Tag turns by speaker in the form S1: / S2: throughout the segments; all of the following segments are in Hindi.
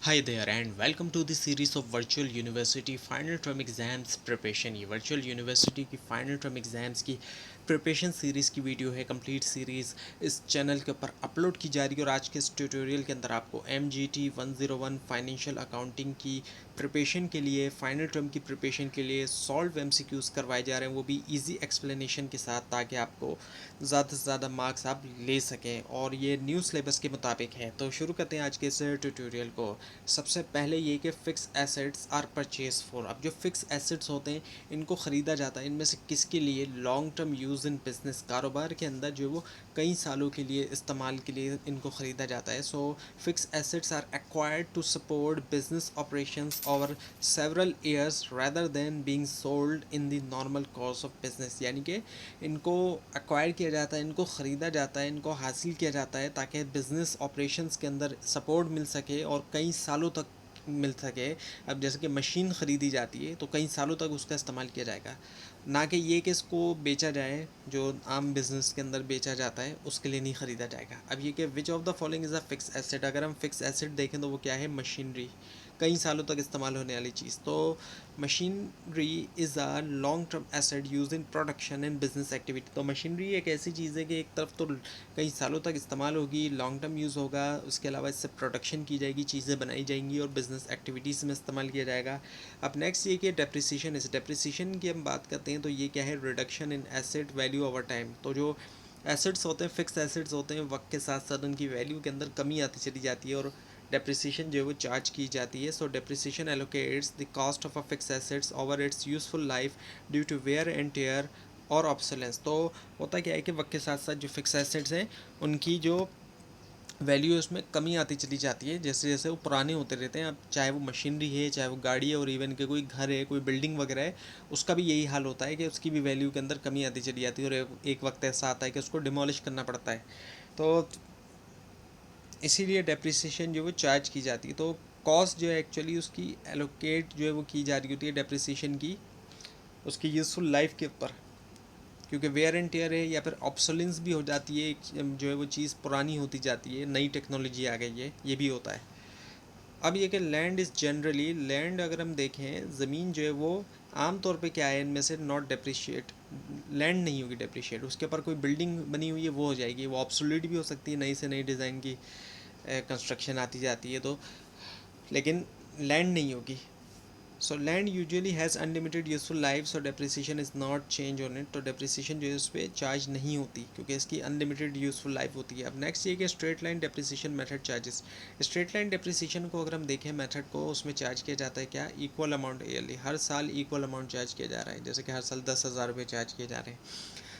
S1: Hi there and welcome to the series of virtual university final term exams preparation। ये virtual university की final term exams की प्रिपरेशन सीरीज़ की वीडियो है। कंप्लीट सीरीज़ इस चैनल के ऊपर अपलोड की जा रही है और आज के इस ट्यूटोरियल के अंदर आपको MGT 101 फाइनेंशियल अकाउंटिंग की प्रिपरेशन के लिए, फाइनल टर्म की प्रिपरेशन के लिए सॉल्व MCQs करवाए जा रहे हैं, वो भी इजी एक्सप्लेनेशन के साथ, ताकि आपको ज़्यादा से ज़्यादा मार्क्स आप ले सकें और ये न्यू सिलेबस के मुताबिक है। तो शुरू करते हैं आज के इस ट्यूटोरियल को। सबसे पहले ये कि fix assets are purchase for. अब जो फ़िक्स एसेट्स होते हैं इनको ख़रीदा जाता है, इनमें से किसके लिए? Long term use in business, कारोबार के अंदर जो वो कई सालों के लिए इस्तेमाल के लिए इनको ख़रीदा जाता है। So fix assets are acquired to support business operations over several years rather than being sold in the normal course of business। यानी कि इनको एक्वायर किया जाता है, इनको ख़रीदा जाता है, इनको हासिल किया जाता है ताकि बिज़नेस ऑपरेशंस के अंदर सपोर्ट मिल सके और कई सालों तक मिल सके। अब जैसे कि मशीन ख़रीदी जाती है तो कई सालों तक उसका इस्तेमाल किया जाएगा, ना कि ये कि इसको बेचा जाए, जो आम बिज़नेस के अंदर बेचा जाता है उसके लिए नहीं ख़रीदा जाएगा। अब ये कि which of the following is a fix asset. अगर हम फिक्स एसेट देखें तो वो क्या है? मशीनरी, कई सालों तक इस्तेमाल होने वाली चीज़। तो machinery is a long term asset use in production and business activity. तो मशीनरी एक ऐसी चीज़ है कि एक तरफ तो कई सालों तक इस्तेमाल होगी, लॉन्ग टर्म यूज़ होगा, उसके अलावा इससे प्रोडक्शन की जाएगी, चीज़ें बनाई जाएंगी और बिज़नेस एक्टिविटीज़ में इस्तेमाल किया जाएगा। अब नेक्स्ट ये कि डेप्रिसिएशन। इस डेप्रिसिएशन की हम बात करते हैं तो ये क्या है? Reduction in asset value over time. तो जो एसेट्स होते हैं, फिक्स एसेट्स होते हैं, वक्त के साथ साथ उनकी वैल्यू के अंदर कमी आती चली जाती है और डेप्रिसिएशन जो है वो चार्ज की जाती है। So depreciation allocates the cost of a fix assets over its useful life due to wear and tear और ऑब्सोलेंस। तो होता क्या है कि वक्त के साथ साथ जो फिक्स एसेट्स हैं उनकी जो वैल्यू उसमें कमी आती चली जाती है, जैसे जैसे वो पुराने होते रहते हैं। अब चाहे वो मशीनरी है, चाहे वो गाड़ी है, और इवन के कोई घर है, कोई बिल्डिंग वगैरह है, उसका भी यही हाल होता है कि उसकी भी वैल्यू के अंदर कमी आती चली जाती है और एक वक्त ऐसा आता है कि उसको डिमोलिश करना पड़ता है। तो इसीलिए डेप्रिसिएशन जो है वो चार्ज की जाती है। तो कॉस्ट जो है एक्चुअली उसकी एलोकेट जो है वो की जा रही होती है डेप्रिसिएशन की, उसकी यूज़फुल लाइफ के ऊपर, क्योंकि वेयर एंड टेयर है या फिर ऑब्सोलेंस भी हो जाती है, जो है वो चीज़ पुरानी होती जाती है, नई टेक्नोलॉजी आ गई है, ये भी होता है। अब ये कि लैंड इज़ जनरली, लैंड अगर हम देखें, ज़मीन जो है वो आम तौर पे क्या है, इनमें से नॉट डेप्रिशिएट, लैंड नहीं होगी डेप्रिशिएट। उसके ऊपर कोई बिल्डिंग बनी हुई है वो हो जाएगी, वो ऑब्सोलीट भी हो सकती है, नई से नई डिज़ाइन की कंस्ट्रक्शन आती जाती है तो, लेकिन लैंड नहीं होगी। So land usually has unlimited useful life, so depreciation is not change on it. तो डेप्रिसिएशन जो है उस पर चार्ज नहीं होती क्योंकि इसकी अनलिमिटेड यूजफुल लाइफ होती है। अब नेक्स्ट ये कि straight line depreciation method charges. Straight line depreciation को अगर हम देखें मेथड को, उसमें चार्ज किया जाता है क्या? इक्वल अमाउंट ईयरली, हर साल इक्वल अमाउंट चार्ज किया जा रहा है, जैसे कि हर साल 10,000 रुपये चार्ज किए जा रहे हैं।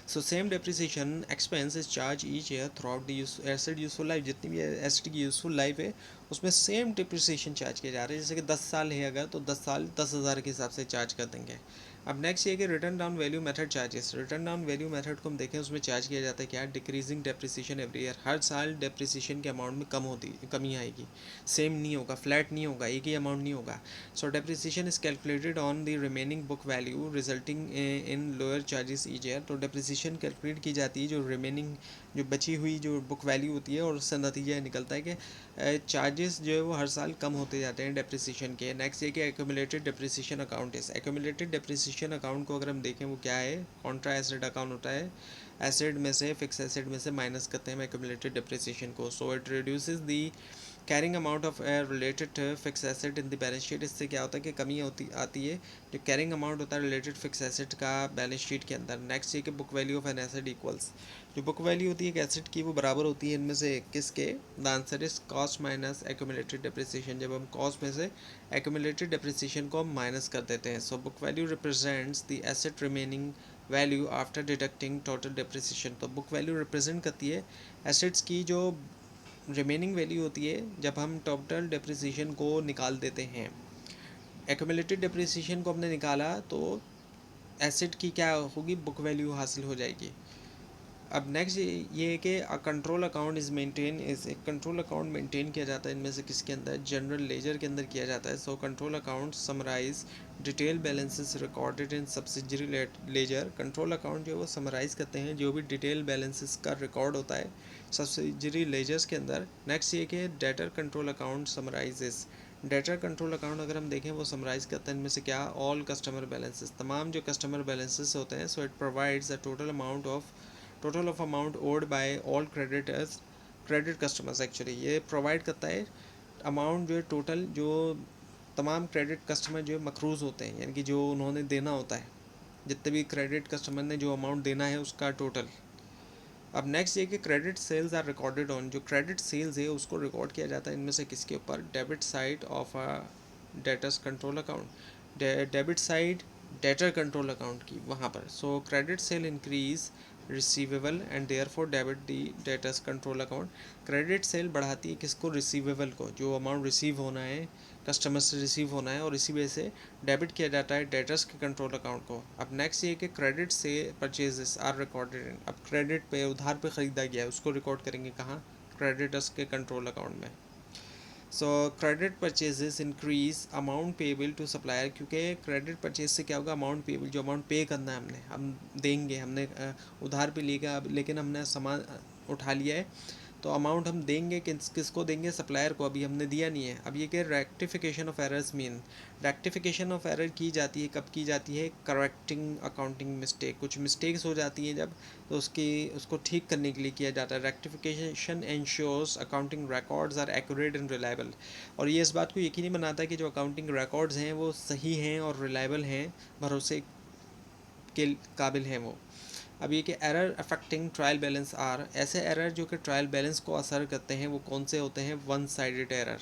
S1: So same depreciation expense is charge each year through out the asset useful life. जितनी भी एसेट की यूजफुल लाइफ है उसमें सेम डिप्रिसिएशन चार्ज किया जा रहा है। जैसे कि 10 साल है अगर, तो 10 साल 10,000 के हिसाब से चार्ज कर देंगे। अब नेक्स्ट ये कि written down value method charges. Written down value method को हम देखें, उसमें चार्ज किया जाता है क्या? Decreasing depreciation every year. हर साल डेप्रिसिएशन के अमाउंट में कमी आएगी, सेम नहीं होगा, फ्लैट नहीं होगा, एक ही अमाउंट नहीं होगा। सो depreciation is calculated on the remaining book value resulting in lower charges each year. तो डेप्रिसिएशन कैलकुलेट की जाती है जो रिमेनिंग, जो बची हुई जो बुक वैल्यू होती है, और उससे नतीजा निकलता है कि चार्जेस जो है वो हर साल कम होते जाते हैं डेप्रिसिएशन के। नेक्स्ट ये कि एक्यूमुलेटेड डेप्रिसिएशन अकाउंट है। एक्यूमुलेटेड डेप्रिसिएशन अकाउंट को अगर हम देखें वो क्या है? कॉन्ट्रा एसेट अकाउंट होता है, एसेट में से, फिक्स एसेट में से माइनस करते हैं एक्यूमुलेटेड डेप्रिसिएशन को। सो it reduces the carrying amount of related fix asset in the balance sheet. इससे क्या होता है कि कमी होती आती है जो कैरिंग अमाउंट होता है रिलेटेड फिक्स एसेट का बैलेंस शीट के अंदर। नेक्स्ट ये कि book value of an asset equals, जो बुक वैल्यू होती है एक एसेट की वो बराबर होती है इनमें से किसके? The answer is cost minus accumulated depreciation. जब हम कॉस्ट में से एक्यूमुलेटेड डेप्रिसिएशन को हम माइनस कर देते हैं। So book value represents the asset remaining value after deducting total depreciation. तो बुक वैल्यू रिप्रेजेंट करती है एसेट्स की जो रिमेनिंग वैल्यू होती है जब हम टोटल डेप्रिसिएशन को निकाल देते हैं। एक्यूमुलेटेड डेप्रिसिएशन को हमने निकाला तो एसेट की क्या होगी? बुक वैल्यू हासिल हो जाएगी। अब नेक्स्ट ये है कि कंट्रोल अकाउंट इज़ मेंटेन, इस एक कंट्रोल अकाउंट मेंटेन किया जाता है इनमें से किसके अंदर? जनरल लेजर के अंदर किया जाता है। So control account summarise detail balances recorded in subsidiary ledger. Control account जो है वो समराइज़ करते हैं जो भी डिटेल बैलेंसेस का रिकॉर्ड होता है सब्सिडरी लेजर्स के अंदर। नेक्स्ट ये कि debtor control account summarises debtor control account अगर हम देखें वो समराइज़ करता है इनमें से क्या, ऑल कस्टमर बैलेंसेस, तमाम जो कस्टमर बैलेंसेस होते हैं. So it provides the total of amount owed by all creditors, credit customers. Actually ये प्रोवाइड करता है अमाउंट जो है टोटल, जो तमाम क्रेडिट कस्टमर जो मकरूज़ होते हैं, यानी कि जो उन्होंने देना होता है, जितने भी क्रेडिट कस्टमर ने जो अमाउंट देना है उसका टोटल. अब नेक्स्ट ये कि credit sales are recorded on, जो क्रेडिट सेल्स है उसको रिकॉर्ड किया जाता है इनमें से किसके ऊपर, debit side of a debtors control account, debit side debtor control account की वहाँ पर. So credit sale increase receivable and therefore debit the debtors control account. Credit sale बढ़ाती है किसको, रिसीवेबल को, जो अमाउंट रिसीव होना है कस्टमर से रिसीव होना है, और इसी वजह से डेबिट किया जाता है डेटर्स के कंट्रोल अकाउंट को. अब नेक्स्ट ये कि क्रेडिट से परचेजेस आर रिकॉर्डेड इन, अब क्रेडिट पे उधार पे ख़रीदा गया है उसको रिकॉर्ड करेंगे कहाँ, क्रेडिटर्स के कंट्रोल अकाउंट में. So credit purchases increase amount payable to supplier, क्योंकि क्रेडिट परचेज से क्या होगा, अमाउंट पेबल, जो अमाउंट पे करना है हमने, हम देंगे, हमने उधार पे लेगा, लेकिन हमने सामान उठा लिया है तो अमाउंट हम देंगे किसको देंगे, सप्लायर को, अभी हमने दिया नहीं है. अब ये कि rectification of errors mean, rectification of error की जाती है, कब की जाती है, करेक्टिंग अकाउंटिंग मिस्टेक, कुछ मिस्टेक्स हो जाती हैं जब, तो उसको ठीक करने के लिए किया जाता है. Rectification ensures accounting records are accurate and reliable, और ये इस बात को यकीनी बनाता है कि जो अकाउंटिंग रिकॉर्ड्स हैं वो सही हैं और रिलायबल हैं, भरोसे के काबिल हैं वो. अब ये कि error affecting trial balance are, ऐसे एरर जो कि ट्रायल बैलेंस को असर करते हैं वो कौन से होते हैं, वन साइडेड एरर,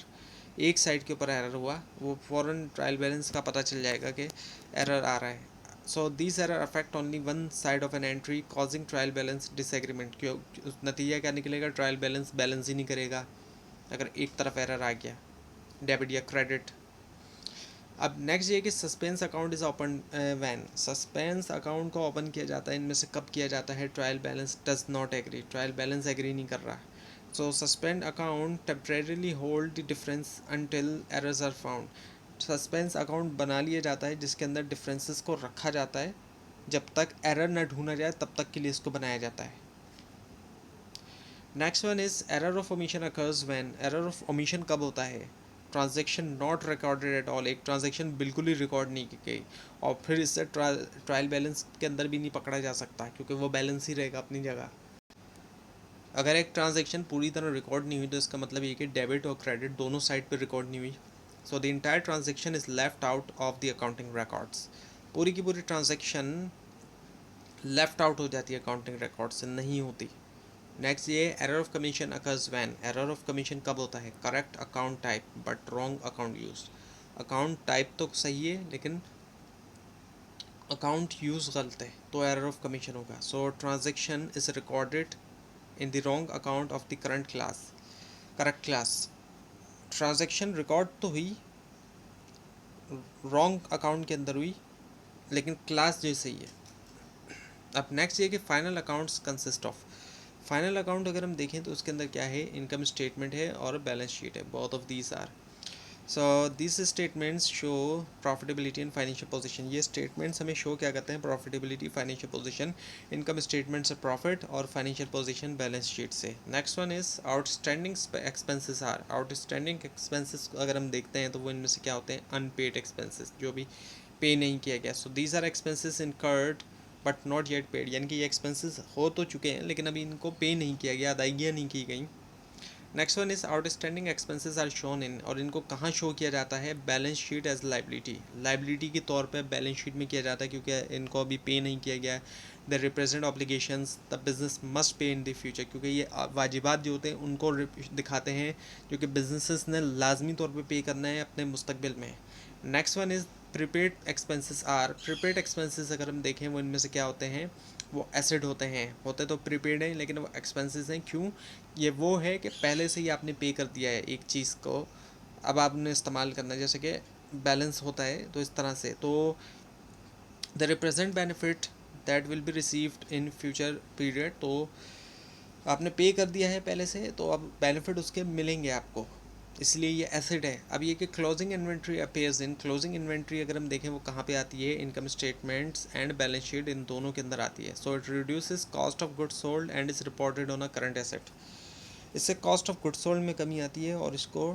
S1: एक साइड के ऊपर एरर हुआ वो फ़ौरन ट्रायल बैलेंस का पता चल जाएगा कि एरर आ रहा है. So this error affect only one side of an entry causing trial balance disagreement, क्यों, नतीजा क्या निकलेगा, ट्रायल बैलेंस बैलेंस ही नहीं करेगा अगर एक तरफ एरर आ गया, डेबिट या क्रेडिट. अब नेक्स्ट ये कि suspense account is open when, suspense account को ओपन किया जाता है इनमें से कब किया जाता है, trial balance does not agree, trial balance agree नहीं कर रहा. So suspense account temporarily hold the difference until errors are found, suspense account बना लिया जाता है जिसके अंदर डिफरेंसेस को रखा जाता है, जब तक एरर न ढूंढा जाए तब तक के लिए इसको बनाया जाता है. Next one is error of omission occurs when, error of omission कब होता है, transaction not recorded at all, एक ट्रांजेक्शन बिल्कुल ही रिकॉर्ड नहीं की गई, और फिर इससे ट्रायल बैलेंस के अंदर भी नहीं पकड़ा जा सकता क्योंकि वो बैलेंस ही रहेगा अपनी जगह. अगर एक ट्रांजेक्शन पूरी तरह रिकॉर्ड नहीं हुई तो इसका मतलब ये कि डेबिट और क्रेडिट दोनों साइड पर रिकॉर्ड नहीं हुई. So the entire transaction is left out of the accounting records, पूरी की पूरी ट्रांजेक्शन लेफ्ट आउट हो जाती है अकाउंटिंग रिकॉर्ड से, नहीं होती. नेक्स्ट ये error of commission occurs when, error of commission कब होता है, correct account type but wrong account use, account type तो सही है लेकिन अकाउंट यूज़ गलत है तो एरर ऑफ कमीशन होगा. So transaction is recorded in the wrong account of the correct class, transaction record तो हुई रॉन्ग अकाउंट के अंदर हुई लेकिन क्लास जो सही है. अब नेक्स्ट ये कि final accounts consist of, final account अगर हम देखें तो उसके अंदर क्या है, इनकम स्टेटमेंट है और बैलेंस शीट है, both of these are. So this statements show profitability and financial position, ये स्टेटमेंट्स हमें शो क्या करते हैं, profitability, financial position, income statement से प्रॉफिट और फाइनेंशियल पोजीशन बैलेंस शीट से. Next one is outstanding expenses are, outstanding expenses अगर हम देखते हैं तो वो इनमें से क्या होते हैं, अनपेड एक्सपेंसेस, जो भी पे नहीं किया गया. So these are expenses incurred but not yet paid, यानी कि ये एक्सपेंसेस हो तो चुके हैं लेकिन अभी इनको पे नहीं किया गया, अदायगियाँ नहीं की गई. Next one is outstanding expenses are shown in, और इनको कहाँ शो किया जाता है, balance sheet as liability, liability के तौर पे बैलेंस शीट में किया जाता है क्योंकि इनको अभी पे नहीं किया गया. The represent obligations the business must pay in the future, क्योंकि ये वाजिबात जो होते हैं उनको दिखाते हैं जो कि बिजनेसेस ने लाजमी तौर पे करना है अपने मुस्तकबिल में. Next one is prepaid expenses are, prepaid expenses अगर हम देखें वो इनमें से क्या होते हैं, वो एसेट होते हैं, होते तो प्रीपेड हैं लेकिन वो एक्सपेंसेस हैं. क्यों, ये वो है कि पहले से ही आपने पे कर दिया है एक चीज़ को, अब आपने इस्तेमाल करना है, जैसे कि बैलेंस होता है तो इस तरह से. तो the represent benefit that will be received in future period, तो आपने पे कर दिया है पहले से तो अब बेनिफिट उसके मिलेंगे आपको, इसलिए ये एसेट है. अब ये कि closing inventory appears in, closing inventory अगर हम देखें वो कहाँ पे आती है, income statements and balance sheet, इन दोनों के अंदर आती है. So it reduces cost of goods sold and is reported on a current asset, इससे कॉस्ट ऑफ गुड्स सोल्ड में कमी आती है और इसको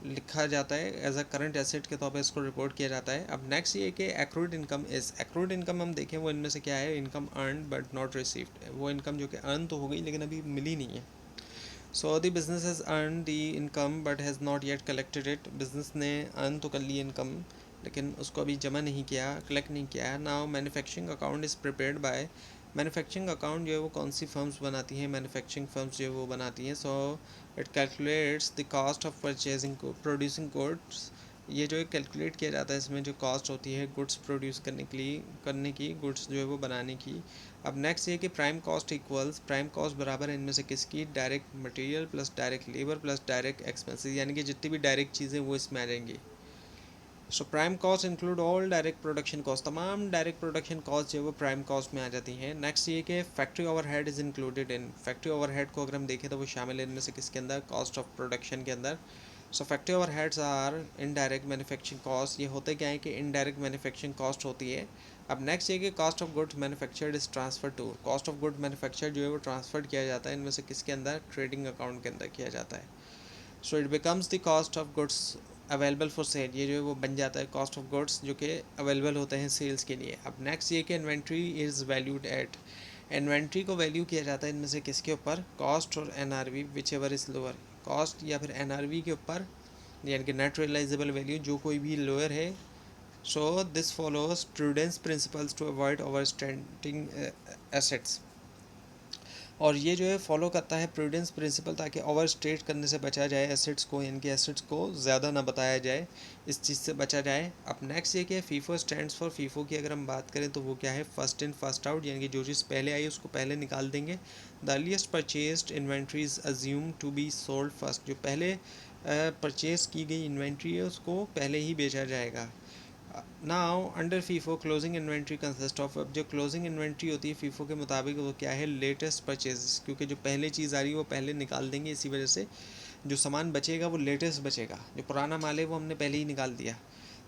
S1: लिखा जाता है, एज अ करंट एसेट के तौर पर इसको रिपोर्ट किया जाता है। अब नेक्स्ट ये कि accrued income is, accrued income हम देखें वो इनमें से क्या है, income earn but not received, वो इनकम जो कि अर्न तो हो गई लेकिन अभी मिली नहीं है। So the business has earn the income but has not yet collected it, business ने अर्न तो कर ली इनकम लेकिन उसको अभी जमा नहीं किया, कलेक्ट नहीं किया। Now manufacturing account is prepared by, manufacturing account जो है वो कौन सी फर्म्स बनाती हैं, मैन्युफैक्चरिंग फर्म्स जो है वो बनाती हैं। So it calculates the cost of purchasing producing goods, ये जो है कैलकुलेट किया जाता है इसमें जो कॉस्ट होती है गुड्स प्रोड्यूस करने के लिए, करने की, गुड्स जो है वो बनाने की। अब नेक्स्ट ये कि prime cost equals, prime cost बराबर है इनमें से किसकी, direct material plus direct labour plus direct expenses, यानी कि जितनी भी डायरेक्ट चीज़ें वो इसमें आ जाएंगी। So prime cost include all direct production cost, तमाम डायरेक्ट प्रोडक्शन कॉस्ट जो है वो प्राइम कॉस्ट में आ जाती हैं। नेक्स्ट ये कि factory overhead is included in, factory overhead को अगर हम देखें तो वो शामिल है इनमें से किसके अंदर, कॉस्ट ऑफ प्रोडक्शन के अंदर। So factory overheads are indirect manufacturing cost, ये होते क्या है कि इनडायरेक्ट मैन्युफैक्चरिंग कॉस्ट होती है। अब नेक्स्ट ये कि cost of goods manufactured is transfer to, cost of good manufactured जो है वो ट्रांसफर किया जाता है इनमें से किसके अंदर, ट्रेडिंग अकाउंट के अंदर किया जाता है। So it becomes the cost of goods available for sale, ये जो है वो बन जाता है कॉस्ट ऑफ गुड्स जो कि अवेलेबल होते हैं सेल्स के लिए। अब नेक्स्ट ये कि inventory is valued at, inventory को वैल्यू किया जाता है इनमें से किसके ऊपर, कॉस्ट और N R V whichever is lower, cost या फिर एन आर वी के ऊपर, यानी कि नेट रियलाइजेबल वैल्यू जो कोई भी लोअर है। So this follows prudence principles to avoid over standing assets, और ये जो है फॉलो करता है प्रूडेंस प्रिंसिपल ताकि ओवर स्टेट करने से बचा जाए एसेट्स को, यानी कि एसेट्स को ज़्यादा ना बताया जाए, इस चीज़ से बचा जाए। अब नेक्स्ट ये क्या है, फीफो स्टैंड्स फॉर, फीफो की अगर हम बात करें तो वो क्या है, फर्स्ट इन फर्स्ट आउट, यानी कि जो चीज़ पहले आई उसको पहले निकाल देंगे। The earliest purchased inventories assume to be sold first, जो पहले परचेज की गई इन्वेंट्री है उसको पहले ही बेचा जाएगा। Now under FIFO closing inventory consist of, अब जो क्लोजिंग इन्वेंट्री होती है फीफो के मुताबिक वो क्या है, लेटेस्ट परचेजेस, क्योंकि जो पहले चीज़ आ रही है वो पहले निकाल देंगे, इसी वजह से जो सामान बचेगा वो लेटेस्ट बचेगा, जो पुराना माल है वो हमने पहले ही निकाल दिया।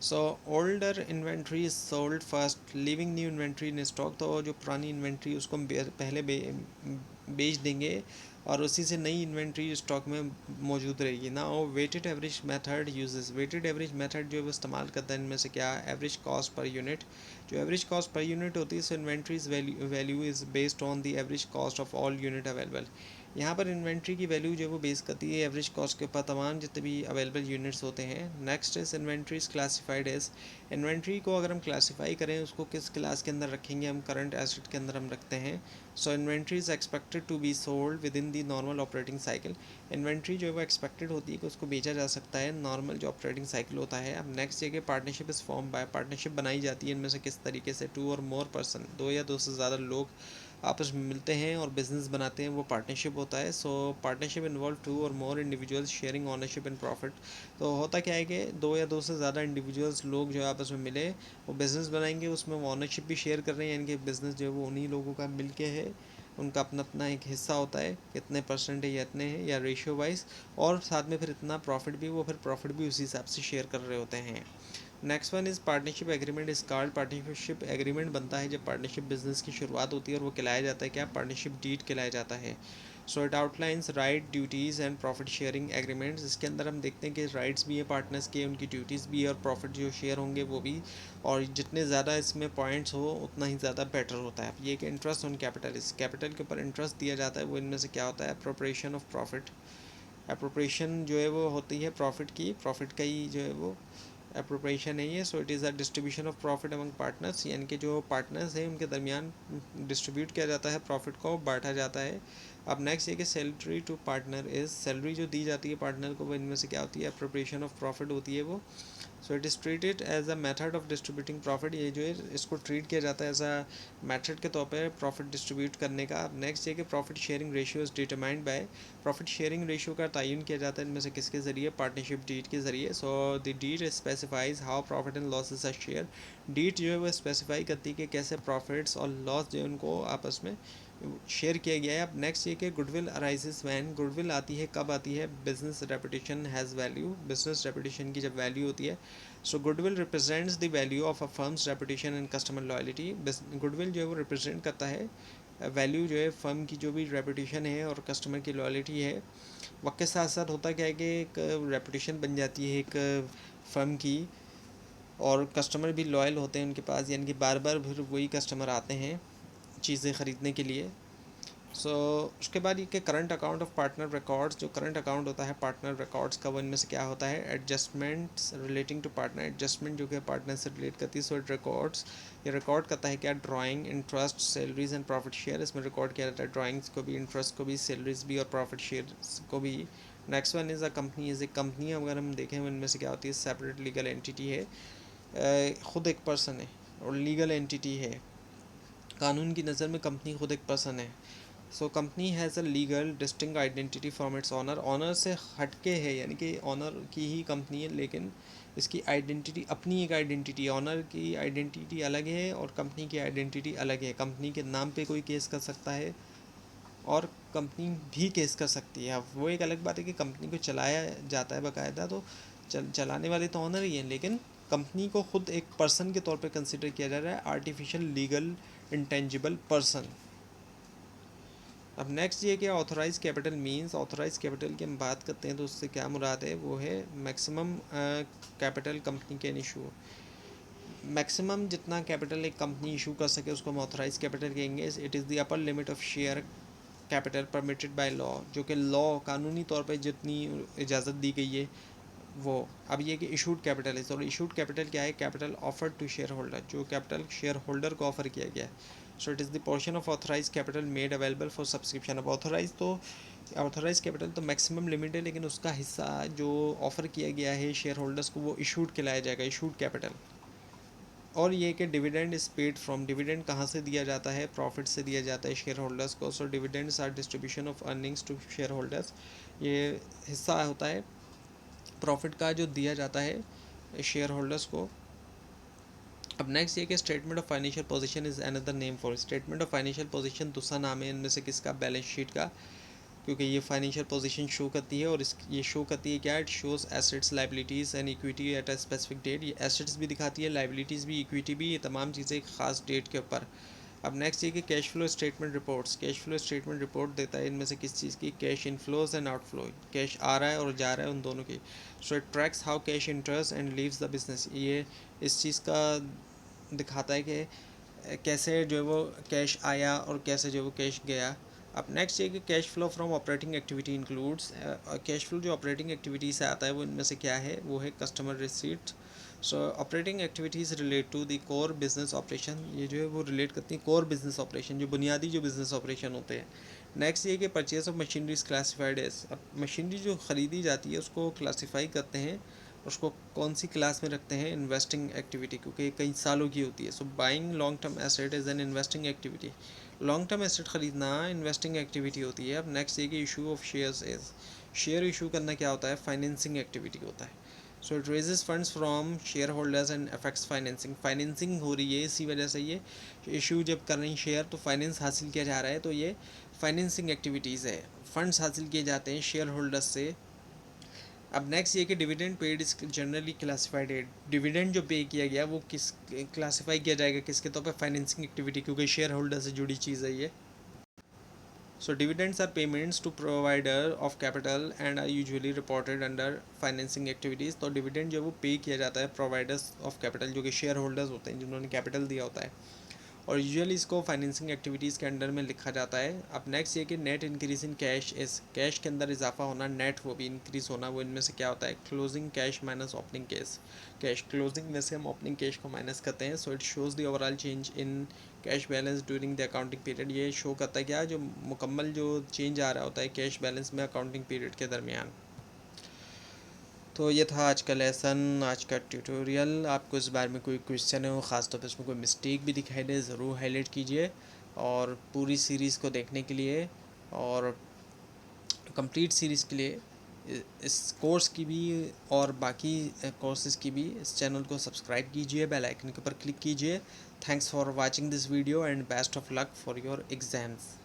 S1: So older inventory is sold first leaving new inventory in stock, तो जो पुरानी इन्वेंट्री उसको हम पहले बेच देंगे और उसी से नई इन्वेंट्री स्टॉक में मौजूद रहेगी ना। और weighted average method uses, weighted average method जो है वो इस्तेमाल करता है इनमें से क्या, एवरेज कॉस्ट पर यूनिट, जो एवरेज कॉस्ट पर यूनिट होती है, so inventories value is based on the average cost of all unit available, यहाँ पर इन्वेंट्री की वैल्यू जो है वो बेस करती है एवरेज कॉस्ट के ऊपर तमाम जितने भी अवेलेबल यूनिट्स होते हैं। Next is inventory is classified as, inventory को अगर हम क्लासीफाई करें उसको किस क्लास के अंदर रखेंगे, हम करंट एसेट के अंदर हम रखते हैं। So inventory is expected to be sold within the normal operating cycle, inventory जो है वो एक्सपेक्टेड होती है कि उसको बेचा जा सकता है नॉर्मल जो ऑपरेटिंग साइकिल होता है। अब नेक्स्ट ये कि partnership is form by, partnership बनाई जाती है इनमें से किस तरीके से, टू और मोर पर्सन, दो या दो से ज़्यादा लोग आपस में मिलते हैं और बिजनेस बनाते हैं, वो पार्टनरशिप होता है। सो partnership involve two or more individuals sharing ownership and profit, तो होता क्या है कि दो या दो से ज़्यादा इंडिविजुअल्स लोग जो आपस में मिले वो बिज़नेस बनाएंगे, उसमें वो ओनरशिप भी शेयर कर रहे हैं, यानी कि बिज़नेस जो है वो उन्हीं लोगों का मिल के है, उनका अपना अपना एक हिस्सा होता है, कितने परसेंट है या इतने हैं या रेशियो वाइज, और साथ में फिर इतना प्रॉफिट भी, वो फिर प्रॉफिट भी उसी हिसाब से शेयर कर रहे होते हैं। Next one is partnership agreement is called, partnership agreement बनता है जब पार्टनरशिप बिजनेस की शुरुआत होती है और वो कहलाया जाता है क्या, पार्टनरशिप डीड कहलाया जाता है। So it outlines right duties and profit sharing agreements, इसके अंदर हम देखते हैं कि राइट्स भी है पार्टनर्स के, उनकी ड्यूटीज़ भी है और प्रॉफिट जो शेयर होंगे वो भी, और जितने ज़्यादा इसमें पॉइंट्स हो उतना ही ज़्यादा बेटर होता है। ये कि इंटरेस्ट ऑन कैपिटल, इस कैपिटल के ऊपर इंटरेस्ट दिया जाता है, वो इनमें से क्या होता है, अप्रोप्रिएशन ऑफ प्रॉफिट, अप्रोप्रिएशन जो है वो होती है प्रॉफिट की, प्रॉफिट का ही जो है वो अप्रोप्रिएशन है ये। सो it is a distribution of profit among partners, यानी कि जो पार्टनर्स हैं उनके दरमियान डिस्ट्रीब्यूट किया जाता है, प्रॉफिट को बांटा जाता है। अब नेक्स्ट ये कि salary to partner is, salary जो दी जाती है पार्टनर को वो इनमें से क्या होती है, अप्रोप्रिएशन ऑफ प्रॉफिट होती है वो। So it is treated as a method of distributing profit, ये जो है इसको ट्रीट किया जाता है एज अ मेथड के तौर पर प्रॉफिट डिस्ट्रीब्यूट करने का। नेक्स्ट ये कि profit sharing ratio is determined by, profit sharing ratio का तयन किया जाता है इनमें से किसके ज़रिए, पार्टनरशिप डीड के ज़रिए। So the deed specifies how profit and losses are share, deed जो है वो स्पेसिफाई करती है कि कैसे प्रॉफिट्स और लॉस जो है उनको आपस में शेयर किया गया है। अब नेक्स्ट ये कि गुडविल अराइजेस वैन, गुडविल आती है कब आती है, business reputation has value, business reputation की जब वैल्यू होती है। So goodwill represents the value of a firm's reputation and customer loyalty, goodwill जो है वो रिप्रेजेंट करता है वैल्यू जो है फर्म की जो भी रेपुटेशन है और कस्टमर की लॉयल्टी है, वक्त के साथ साथ होता क्या है कि एक रेपुटेशन बन जाती है एक फ़र्म की, और कस्टमर भी लॉयल होते हैं उनके पास, यानी कि बार बार फिर वही कस्टमर आते हैं चीज़ें ख़रीदने के लिए। उसके बाद ये कि current account of partner records, जो करंट अकाउंट होता है पार्टनर रिकॉर्ड्स का, वो इनमें से क्या होता है, adjustments relating to partner, adjustment जो कि पार्टनर से रिलेट करती है। सो इट रिकॉर्ड्स, ये रिकॉर्ड करता है क्या, drawing, interest, salaries and profit share, इसमें रिकॉर्ड किया जाता है ड्राइंग्स को भी, इंटरेस्ट को भी, सैलरीज भी और प्रॉफिट शेयर को भी। Next one is a company, is a company, अगर हम देखें इनमें से क्या होती है, सेपरेट लीगल एंटिटी है, ख़ुद एक पर्सन है और लीगल एंटिटी है। कानून की नज़र में कंपनी खुद एक पर्सन है। So company has a legal distinct identity from its owner, owner से हटके है, यानी कि ऑनर की ही कंपनी है लेकिन इसकी आइडेंटिटी अपनी एक आइडेंटिटी, ऑनर की आइडेंटिटी अलग है और कंपनी की आइडेंटिटी अलग है। कंपनी के नाम पे कोई केस कर सकता है और कंपनी भी केस कर सकती है। अब वो एक अलग बात है कि कंपनी को चलाया जाता है बाकायदा, तो चलाने वाले तो ऑनर ही हैं, लेकिन कंपनी को खुद एक पर्सन के तौर पे कंसिडर किया जा रहा है, आर्टिफिशियल लीगल इंटेंजिबल पर्सन। अब नेक्स्ट ये कि authorise capital means, authorise capital की हम बात करते हैं तो उससे क्या मुराद है, वो है maximum capital company can issue, maximum जितना कैपिटल एक कंपनी इशू कर सके उसको हम ऑथराइज कैपिटल कहेंगे। It is the upper limit of share capital permitted by law, जो कि लॉ कानूनी तौर पर जितनी इजाज़त दी गई है वो। अब ये कि इशूड कैपिटल है, तो इशूड कैपिटल क्या है, capital offered to shareholder, जो कैपिटल शेयर होल्डर को ऑफर किया गया है। So it is the portion of authorise capital made available for subscription. अब ऑथराइज कैपिटल तो मैक्सिमम लिमिट है, लेकिन उसका हिस्सा जो ऑफ़र किया गया है शेयर होल्डर्स को वो इशूड कहलाया जाएगा, इशूड कैपिटल। और ये कि dividend is paid from, dividend कहाँ से दिया जाता है, प्रॉफिट से दिया जाता है शेयर होल्डर्स को। So dividends are distribution of earnings to shareholders, ये हिस्सा होता है प्रॉफिट का जो दिया जाता है शेयर होल्डर्स को। अब नेक्स्ट ये कि statement of financial position is another name for, statement of financial position दूसरा नाम है इनमें से किसका, बैलेंस शीट का, क्योंकि ये फाइनेंशियल पोजीशन शो करती है और ये शो करती है क्या, it shows assets, liabilities and equity at a specific date. ये एसेट्स भी दिखाती है, लाइबिलिटीज़ भी, इक्विटी भी, ये तमाम चीज़ें एक ख़ास डेट के ऊपर। अब नेक्स्ट ये कि cash flow statement reports, cash flow statement report देता है इनमें से किस चीज़ की, cash inflows and outflow, cash आ रहा है और जा रहा है उन दोनों की। So it tracks how cash enters and leaves the business, ये इस चीज़ का दिखाता है कि कैसे जो है वो कैश आया और कैसे जो वो कैश गया। अब नेक्स्ट ये कि cash flow from operating activity includes, cash flow जो ऑपरेटिंग एक्टिविटी से आता है वो इनमें से क्या है, वो है customer receipt. So operating activities relate to the core business operation, ये जो है वो रिलेट करती हैं कोर बिजनेस ऑपरेशन, जो बुनियादी जो बिजनेस ऑपरेशन होते हैं। नेक्स्ट ये कि purchase of machinery is classified as, अब मशीनरी जो ख़रीदी जाती है उसको क्लासीफाई करते हैं, उसको कौन सी क्लास में रखते हैं, इन्वेस्टिंग एक्टिविटी, क्योंकि कई सालों की होती है। So buying long term asset is an investing activity, long term asset ख़रीदना इन्वेस्टिंग एक्टिविटी होती है। अब नेक्स्ट ये कि issue of shares is, share issue करना क्या होता है, फाइनेंसिंग एक्टिविटी होता है। So it raises funds from share holders and affects financing, financing हो रही है इसी वजह से, ये इशू जब कर रहे हैं शेयर तो फाइनेंस हासिल किया जा रहा है, तो ये फाइनेंसिंग एक्टिविटीज़ है, फंड्स हासिल किए जाते हैं शेयर होल्डर्स से। अब नेक्स्ट ये कि dividend paid is generally classified है, डिविडेंड जो पे किया गया वो किस क्लासीफाई किया जाएगा किसके तौर पे, फाइनेंसिंग एक्टिविटी, क्योंकि शेयर होल्डर से जुड़ी चीज़ है ये। So dividends are payments to provider of capital and are usually reported under financing activities। तो डिविडेंड जो वो पे किया जाता है प्रोवाइडर्स ऑफ कैपिटल, जो कि शेयर होल्डर्स होते हैं जिन्होंने कैपिटल दिया होता है, और यूजुअली इसको फाइनेंसिंग एक्टिविटीज़ के अंडर में लिखा जाता है। अब नेक्स्ट ये कि नेट इंक्रीज इन कैश इस, कैश के अंदर इजाफा होना, नेट वो भी इंक्रीज़ होना, वो इनमें से क्या होता है, closing cash minus opening cash, closing में से हम ओपनिंग कैश को माइनस करते हैं। So it shows the overall change in cash balance during the accounting period, ये शो करता है क्या, जो मुकम्मल जो चेंज आ रहा होता है कैश बैलेंस में अकाउंटिंग पीरियड के दरमियान। तो ये था आज का लेसन, आज का ट्यूटोरियल। आपको इस बारे में कोई क्वेश्चन है, ख़ास तौर पर इसमें कोई मिस्टेक भी दिखाई दे, ज़रूर हाईलाइट कीजिए। और पूरी सीरीज़ को देखने के लिए और कंप्लीट सीरीज़ के लिए इस कोर्स की भी और बाकी कोर्सेज़ की भी इस चैनल को सब्सक्राइब कीजिए, बेल आइकन के ऊपर क्लिक कीजिए। Thanks for watching this video and best of luck for your exams.